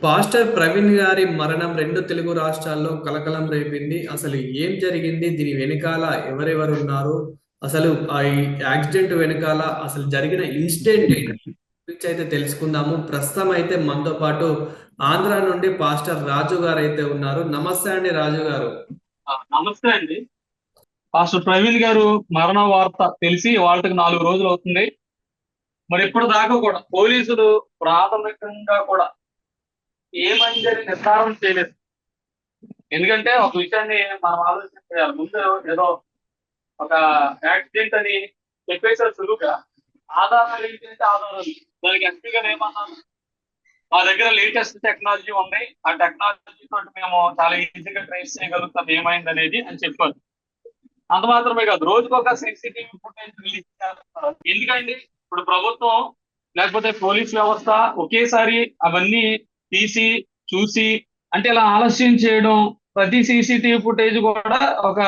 Pastor Praveen గారి మరణం రెండు తెలుగు రాష్ట్రాల్లో కలకలం రేపింది. అసలు ఏం జరిగింది? దీని వెనకాల ఎవరెవరు ఉన్నారు? అసలు ఆ యాక్సిడెంట్ వెనకాల అసలు జరిగిన ఇన్సిడెంట్ గురించి అయితే తెలుసుకుందాము. ప్రస్తుతం అయితే మనతో పాటు ఆంధ్ర నుండి పాస్టర్ రాజు గారు అయితే ఉన్నారు. నమస్తే అండి రాజు గారు. నమస్తే అండి. పాస్టర్ ప్రవీణ్ గారు మరణ వార్త తెలిసి వాళ్ళకి 4 రోజులు అవుతుంది. మరి ఇప్పుడు దాకా కూడా పోలీసులు ప్రాథమికంగా కూడా ఏమైందని నిర్ధారణ చేయలేదు. ఎందుకంటే ఒక విషయాన్ని మనం ఆలోచించాలి. ముందు ఏదో ఒక యాక్సిడెంట్ అని చెప్పేసారు సులువుగా. ఆధారాలు ఏంటంటే ఆధారాలు దానికి ఎస్పీ గారు ఏమన్నారు, మా దగ్గర లేటెస్ట్ టెక్నాలజీ ఉంది, ఆ టెక్నాలజీ తోటి మేము చాలా ఈజీగా ట్రేస్ చేయగలుగుతాం ఏమైంది అనేది అని చెప్పారు. అంత మాత్రమే కాదు, రోజుకొక సీసీటీవీ ఫుటేజ్ రిలీజ్ చేస్తారు. ఎందుకండి ఇప్పుడు ప్రభుత్వం లేకపోతే పోలీస్ వ్యవస్థ ఒకేసారి అవన్నీ తీసి చూసి అంటే ఇలా ఆలస్యం చేయడం, ప్రతి సీసీటీవీ ఫుటేజ్ కూడా ఒక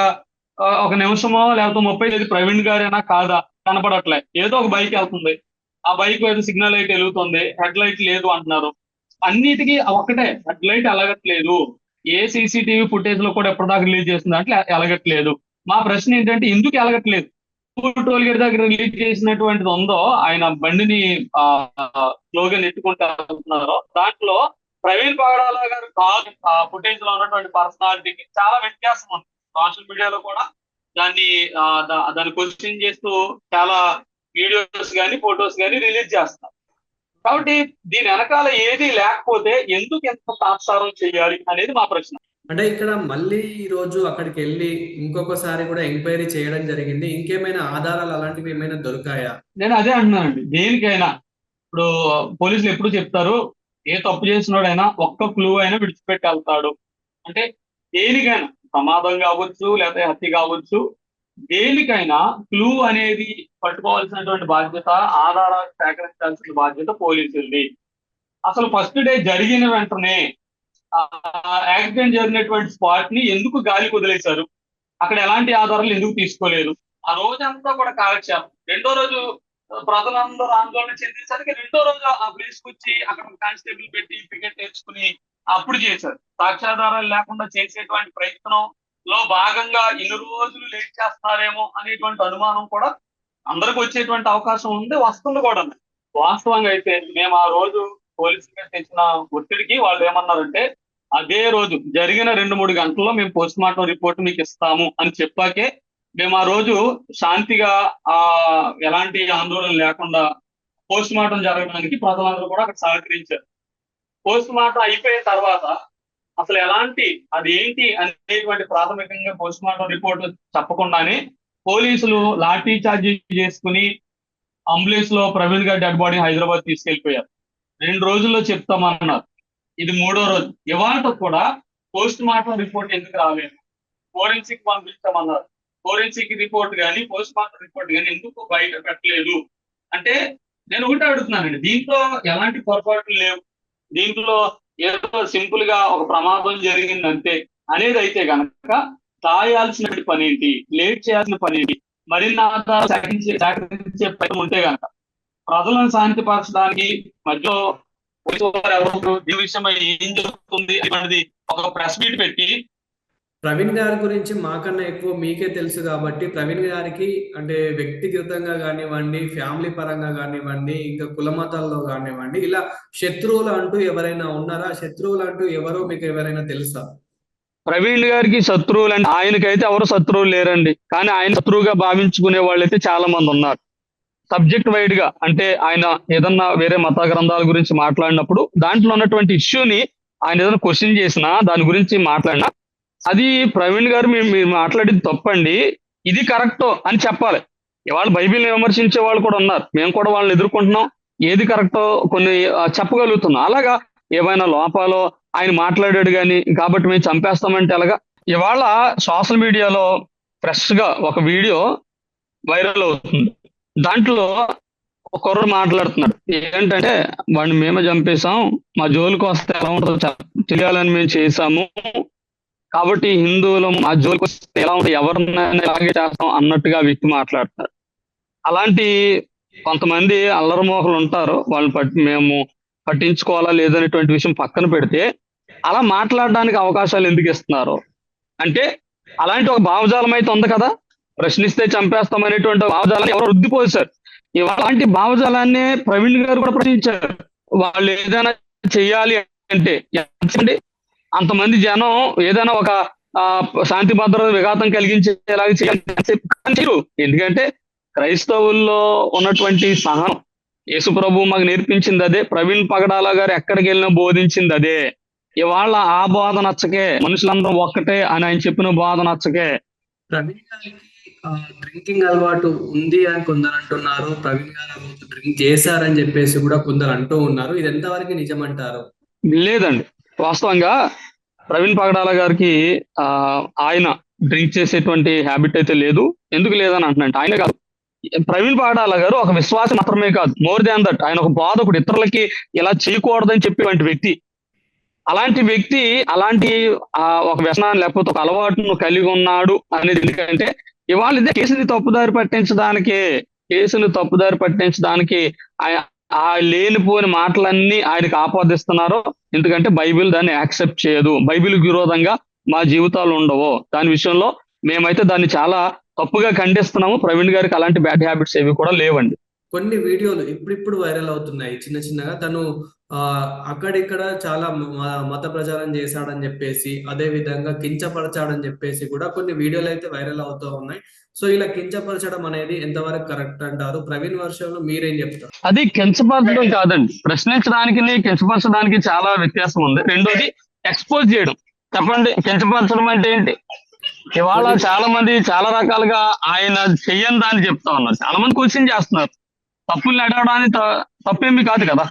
ఒక నిమిషమో లేకపోతే 30 ప్రవీణ్ గారైనా కాదా కనపడట్లే. ఏదో ఒక బైక్ వెళ్తుంది, ఆ బైక్ ఏదో సిగ్నల్ లైట్ వెలుగుతుంది, హెడ్ లైట్ లేదు అంటున్నారు. అన్నిటికీ ఒక్కటే హెడ్ లైట్ ఎలగట్లేదు. ఏ సీసీటీవీ ఫుటేజ్ లో కూడా ఎప్పటిదాకా రిలీజ్ చేస్తుంది అంటే ఎలగట్లేదు. మా ప్రశ్న ఏంటంటే ఎందుకు ఎలగట్లేదు? టోల్ గేట్ దగ్గర రిలీజ్ చేసినటువంటిది ఉందో, ఆయన బండిని స్లోగా నెట్టుకుంటూ వెళ్తున్నారో దాంట్లో ప్రవీణ్ పగడాల గారు కాదు ఆ ఫుటేజ్ లో ఉన్నటువంటి పర్సనాలిటీకి చాలా వ్యత్యాసం ఉంది. సోషల్ మీడియాలో కూడా దాన్ని దాన్ని క్వశ్చన్ చేస్తూ చాలా వీడియోస్ కానీ ఫొటోస్ కానీ రిలీజ్ చేస్తారు. కాబట్టి దీని వెనకాల ఏది లేకపోతే ఎందుకు ఎంత తాత్సారం చేయాలి అనేది మా ప్రశ్న. అంటే ఇక్కడ మళ్ళీ ఈ రోజు అక్కడికి వెళ్ళి ఇంకొకసారి కూడా ఎంక్వైరీ చేయడం జరిగింది. ఇంకేమైనా ఆధారాలు అలాంటివి ఏమైనా దొరికాయా? నేను అదే అంటున్నానండి. దేనికైనా ఇప్పుడు పోలీసులు ఎప్పుడు చెప్తారు, ఏ తప్పు చేసినోడైనా ఒక్క క్లూ అయినా విడిచిపెట్టి వెళ్తాడు అంటే. దేనికైనా ప్రమాదం కావచ్చు లేకపోతే హత్య కావచ్చు, దేనికైనా క్లూ అనేది పట్టుకోవాల్సినటువంటి బాధ్యత, ఆధారాలు సేకరించాల్సిన బాధ్యత పోలీసులది. అసలు ఫస్ట్ డే జరిగిన వెంటనే యాక్సిడెంట్ జరిగినటువంటి స్పాట్ ని ఎందుకు గాలికి వదిలేశారు? అక్కడ ఎలాంటి ఆధారాలు ఎందుకు తీసుకోలేదు? ఆ రోజంతా కూడా కాలక్షేపం. రెండో రోజు ప్రజలందరూ ఆందోళన చెందేసరికి రెండో రోజు ఆ ప్లేస్ కి వచ్చి అక్కడ కానిస్టేబుల్ పెట్టి టికెట్ తెచ్చుకుని అప్పుడు చేశారు. సాక్ష్యాధారాలు లేకుండా చేసేటువంటి ప్రయత్నంలో భాగంగా ఇన్ని రోజులు లేట్ చేస్తున్నారేమో అనేటువంటి అనుమానం కూడా అందరికి వచ్చేటువంటి అవకాశం ఉంది, వస్తుంది కూడా. వాస్తవంగా అయితే మేము ఆ రోజు పోలీసులు తెచ్చిన ఒత్తిడికి వాళ్ళు ఏమన్నారంటే, అదే రోజు జరిగిన 2-3 గంటల్లో మేము పోస్ట్ మార్టం రిపోర్ట్ మీకు ఇస్తాము అని చెప్పాకే మేము ఆ రోజు శాంతిగా ఎలాంటి ఆందోళన లేకుండా పోస్ట్ మార్టం జరగడానికి ప్రజలందరూ కూడా అక్కడ సహకరించారు. పోస్ట్ మార్టం అయిపోయిన తర్వాత అసలు ఎలాంటి అది ఏంటి అనేటువంటి ప్రాథమికంగా పోస్ట్ మార్టం రిపోర్ట్ చెప్పకుండానే పోలీసులు లాఠీ చార్జ్ చేసుకుని అంబులెన్స్ లో ప్రవీణ్ గారి డెడ్ బాడీ హైదరాబాద్ తీసుకెళ్లిపోయారు. 2 రోజుల్లో చెప్తామన్నారు. ఇది 3వ రోజు. ఇవాళ కూడా పోస్ట్ మార్టం రిపోర్ట్ ఎందుకు రాలేదు? ఫోరెన్సిక్ పంపించామన్నారు. ఫోరెన్సిక్ రిపోర్ట్ కానీ పోస్ట్ మార్టం రిపోర్ట్ కానీ ఎందుకు బయట పెట్టలేదు అంటే, నేను ఒకటే అడుగుతున్నానండి, దీంట్లో ఎలాంటి పొరపాట్లు లేవు, దీంట్లో ఏదో సింపుల్ గా ఒక ప్రమాదం జరిగింది అంతే అనేది అయితే కనుక దాయాల్సిన పని ఏంటి, లేట్ చేయాల్సిన పని ఏంటి, మరిన్ని ఆధారాలు సేకరించే పని ఉంటే కనుక ప్రజలను శాంతిపరచడానికి మధ్యలో ఎవరు ఈ విషయమై ఏం జరుగుతుంది అనేది ఒక ప్రెస్ మీట్ పెట్టి. ప్రవీణ్ గారి గురించి మాకన్నా ఎక్కువ మీకే తెలుసు కాబట్టి, ప్రవీణ్ గారికి అంటే వ్యక్తిగతంగా కానివ్వండి, ఫ్యామిలీ పరంగా కానివ్వండి, ఇంకా కుల మతాల్లో కానివ్వండి, ఇలా శత్రువులు అంటూ ఎవరైనా ఉన్నారా? శత్రువులు అంటూ ఎవరో మీకు ఎవరైనా తెలుసా? ప్రవీణ్ గారికి శత్రువులు అంటే ఆయనకైతే ఎవరు శత్రువులు లేరండి, కానీ ఆయన శత్రువుగా భావించుకునే వాళ్ళైతే చాలా మంది ఉన్నారు. సబ్జెక్ట్ వైడ్ గా అంటే ఆయన ఏదన్నా వేరే మత గ్రంథాల గురించి మాట్లాడినప్పుడు దాంట్లో ఉన్నటువంటి ఇష్యూని ఆయన ఏదైనా క్వశ్చన్ చేసినా దాని గురించి మాట్లాడినా అది ప్రవీణ్ గారు మీరు మాట్లాడేది తప్పండి, ఇది కరెక్ట్ అని చెప్పాలి. ఇవాళ బైబిల్ని విమర్శించే వాళ్ళు కూడా ఉన్నారు, మేము కూడా వాళ్ళని ఎదుర్కొంటున్నాం, ఏది కరెక్టో కొన్ని చెప్పగలుగుతున్నాం. అలాగా ఏమైనా లోపాలో ఆయన మాట్లాడాడు కానీ కాబట్టి మేము చంపేస్తామంటే ఎలాగా? ఇవాళ సోషల్ మీడియాలో ఫ్రెష్ గా ఒక వీడియో వైరల్ అవుతుంది. దాంట్లో ఒక కుర్ర మాట్లాడుతున్నాడు, ఏంటంటే వాడిని మేమే చంపేశాం, మా జోలికి వస్తే ఎలా ఉంటుందో తెలియాలని మేము చేశాము, కాబట్టి హిందువులు మా జోలికి వస్తే ఎలా ఉంటుంది, ఎవరినైనా ఇలాగే చేస్తాం అన్నట్టుగా వ్యక్తి మాట్లాడుతున్నారు. అలాంటి కొంతమంది అల్లరిమోహలు ఉంటారు, వాళ్ళని మేము పట్టించుకోవాలా లేదనేటువంటి విషయం పక్కన పెడితే అలా మాట్లాడడానికి అవకాశాలు ఎందుకు ఇస్తున్నారు అంటే అలాంటి ఒక భావజాలం అయితే ఉంది కదా, ప్రశ్నిస్తే చంపేస్తాం అనేటువంటి భావజాలాన్ని ఎవరు వృద్ధిపోసారు. ఇవాళ అలాంటి భావజాలాన్ని ప్రవీణ్ గారు కూడా ప్రశ్నించారు. వాళ్ళు ఏదైనా చెయ్యాలి అంటే ఎంతమంది అంతమంది జనం ఏదైనా ఒక శాంతి భద్రత విఘాతం కలిగించేలాగా చేయరు. ఎందుకంటే క్రైస్తవుల్లో ఉన్నటువంటి సహనం యేసు ప్రభు మాకు నేర్పించింది అదే, ప్రవీణ్ పగడాల గారు ఎక్కడికి వెళ్ళినా బోధించింది అదే. ఇవాళ ఆ బోధ నచ్చకే, మనుషులందరూ ఒక్కటే అని ఆయన చెప్పిన బోధ నచ్చకే. ప్రవీణ్ గారికి డ్రింకింగ్ అలవాటు ఉంది అని కొందరు అంటున్నారు. ప్రవీణ్ గారు ఆ రోజు డ్రింక్ చేశారని చెప్పేసి కూడా కొందరు అంటూ ఉన్నారు. ఇది ఎంతవరకు నిజమంటారు? లేదండి, వాస్తవంగా ప్రవీణ్ పగడాల గారికి ఆయన డ్రింక్ చేసేటువంటి హ్యాబిట్ అయితే లేదు. ఎందుకు లేదని అంటున్నాను, ఆయన కాదు, ప్రవీణ్ పగడాల గారు ఒక విశ్వాసం మాత్రమే కాదు, మోర్ దాన్ దట్ ఆయన ఒక బోధకుడు, ఇతరులకి ఇలా చేయకూడదని చెప్పేటువంటి వ్యక్తి. అలాంటి వ్యక్తి అలాంటి ఒక వ్యసనాన్ని లేకపోతే ఒక అలవాటును కలిగి ఉన్నాడు అనేది ఎందుకంటే ఇవాళ ఇదే కేసుని తప్పుదారి పట్టించడానికి ఆ లేనిపోని మాటలన్నీ ఆయనకు ఆపాదిస్తున్నారు. ఎందుకంటే బైబిల్ దాన్ని యాక్సెప్ట్ చేయదు, బైబిల్ విరోధంగా మా జీవితాలు ఉండవు. దాని విషయంలో మేమైతే దాన్ని చాలా తప్పుగా ఖండిస్తున్నాము. ప్రవీణ్ గారికి అలాంటి బ్యాడ్ హ్యాబిట్స్ ఏవి కూడా లేవండి. కొన్ని వీడియోలు ఇప్పుడిప్పుడు వైరల్ అవుతున్నాయి చిన్న చిన్నగా. తను అక్కడిక్కడ చాలా మత ప్రచారం చేశాడని చెప్పేసి, అదే విధంగా కించపరచాడని చెప్పేసి కూడా కొన్ని వీడియోలు అయితే వైరల్ అవుతూ ఉన్నాయి. సో ఇలా కించపరచడం అనేది ఎంతవరకు కరెక్ట్ అంటారు? ప్రవీణ్ వర్షంలో మీరేం చెప్తారు? అది కించపరచడం కాదండి, ప్రశ్నించడానికి కించపరచడానికి చాలా వ్యత్యాసం ఉంది. రెండోది ఎక్స్పోజ్ చేయడం. చెప్పండి, కించపరచడం అంటే ఏంటి? ఇవాళ చాలా మంది చాలా రకాలుగా ఆయన చెయ్యని దాన్ని చెప్తా ఉన్నారు. చాలా మంది క్వశ్చన్ చేస్తున్నారు. తప్పుల్ని అడగడానికి తప్పేమి కాదు కదా.